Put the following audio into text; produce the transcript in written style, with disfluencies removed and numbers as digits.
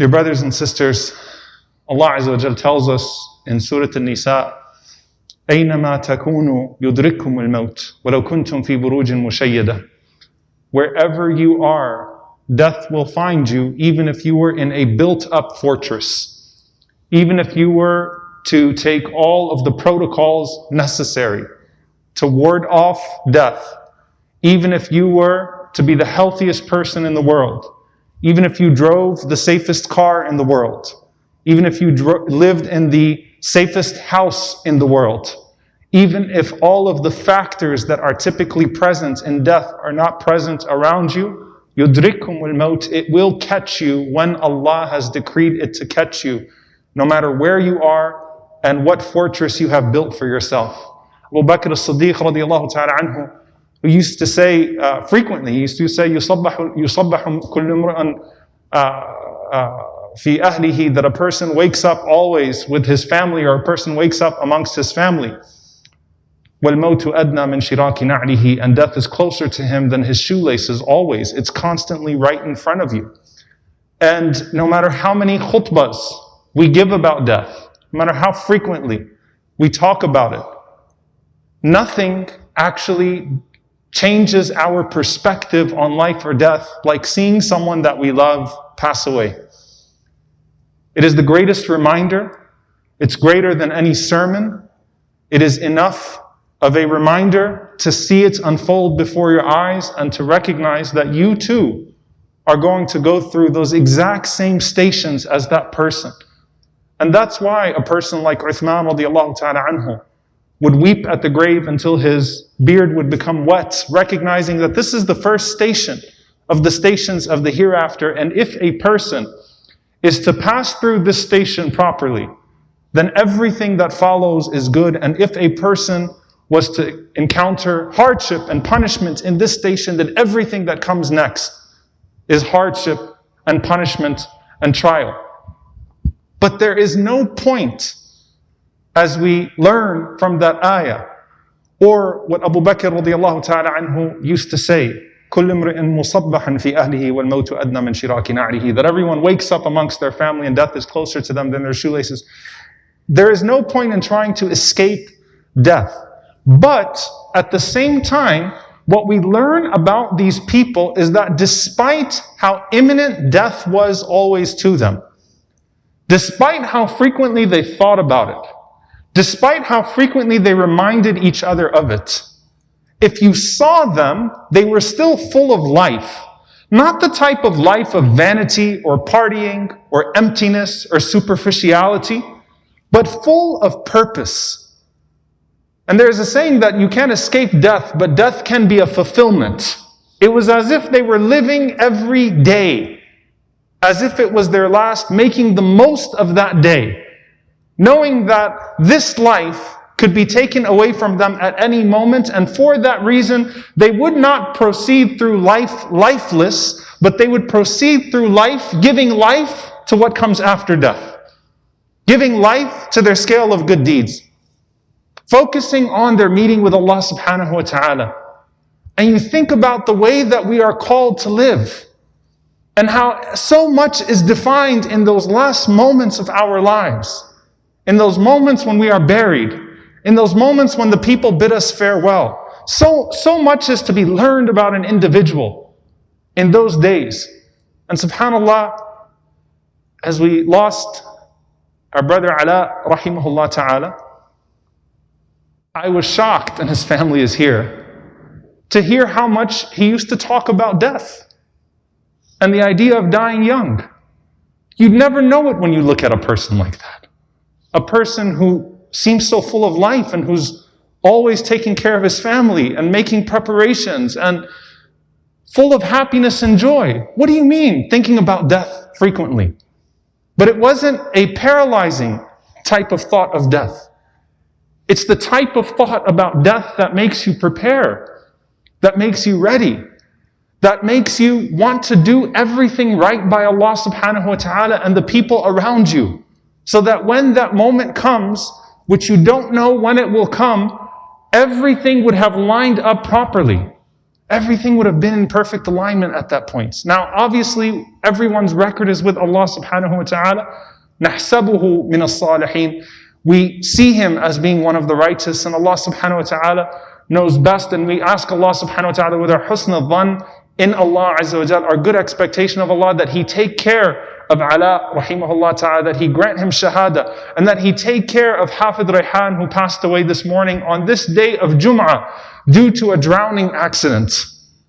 Dear brothers and sisters, Allah Azza wa Jal tells us in Surah An-Nisa, أَيْنَمَا تَكُونُوا يُدْرِككُمُ الْمَوْتِ وَلَوْ كُنْتُمْ فِي بُرُوجٍ مُشَيَّدَةٍ. Wherever you are, death will find you, even if you were in a built-up fortress. Even if you were to take all of the protocols necessary to ward off death. Even if you were to be the healthiest person in the world. Even if you drove the safest car in the world. Even if you lived in the safest house in the world. Even if all of the factors that are typically present in death are not present around you, يُدْرِكُمُ الْمَوْتِ, it will catch you when Allah has decreed it to catch you, no matter where you are and what fortress you have built for yourself. Abu Bakr as-Siddiq radiyallahu ta'ala anhu, who used to say frequently, he used to say, يُصَبَّحُ كُلُّ امْرِئٍ fi ahlihi, that a person wakes up always with his family, or a person wakes up amongst his family. وَالْمَوْتُ أَدْنَى مِنْ شِرَاكِ نَعْلِهِ, and death is closer to him than his shoelaces always. It's constantly right in front of you. And no matter how many khutbahs we give about death, no matter how frequently we talk about it, nothing actually changes our perspective on life or death like seeing someone that we love pass away. It is the greatest reminder. It's greater than any sermon. It is enough of a reminder to see it unfold before your eyes and to recognize that you too are going to go through those exact same stations as that person. And that's why a person like Uthman radiallahu ta'ala anhu would weep at the grave until his beard would become wet, recognizing that this is the first station of the stations of the hereafter. And if a person is to pass through this station properly, then everything that follows is good. And if a person was to encounter hardship and punishment in this station, then everything that comes next is hardship and punishment and trial. But there is no point, as we learn from that ayah, or what Abu Bakr radiallahu ta'ala anhu used to say, كُلُّ امْرِئٍ مُصَبَّحًا فِي أَهْلِهِ وَالْمَوْتُ أَدْنَى مِنْ شِرَاكِ نَعْلِهِ, that everyone wakes up amongst their family and death is closer to them than their shoelaces. There is no point in trying to escape death. But at the same time, what we learn about these people is that despite how imminent death was always to them, despite how frequently they thought about it, despite how frequently they reminded each other of it, if you saw them, they were still full of life. Not the type of life of vanity or partying or emptiness or superficiality, but full of purpose. And there's a saying that you can't escape death, but death can be a fulfillment. It was as if they were living every day, as if it was their last, making the most of that day, knowing that this life could be taken away from them at any moment, and for that reason, they would not proceed through life lifeless, but they would proceed through life, giving life to what comes after death, giving life to their scale of good deeds, focusing on their meeting with Allah subhanahu wa ta'ala. And you think about the way that we are called to live, and how so much is defined in those last moments of our lives, in those moments when we are buried, in those moments when the people bid us farewell. So much is to be learned about an individual in those days. And subhanAllah, as we lost our brother Ala, rahimahullah ta'ala, I was shocked, and his family is here, to hear how much he used to talk about death and the idea of dying young. You'd never know it when you look at a person like that. A person who seems so full of life and who's always taking care of his family and making preparations and full of happiness and joy. What do you mean, thinking about death frequently? But it wasn't a paralyzing type of thought of death. It's the type of thought about death that makes you prepare, that makes you ready, that makes you want to do everything right by Allah subhanahu wa ta'ala and the people around you, so that when that moment comes, which you don't know when it will come, everything would have lined up properly. everything would have been in perfect alignment at that point. Now, obviously, everyone's record is with Allah subhanahu wa ta'ala. نَحْسَبُهُ مِنَ الصَّالِحِينَ. We see him as being one of the righteous, and Allah subhanahu wa ta'ala knows best, and we ask Allah subhanahu wa ta'ala with our husn al-dhan in Allah azza wa jal, our good expectation of Allah, that He take care of Ala rahimahullah ta'ala, that He grant him shahada, and that He take care of Hafid Rayhan, who passed away this morning on this day of Jum'ah due to a drowning accident.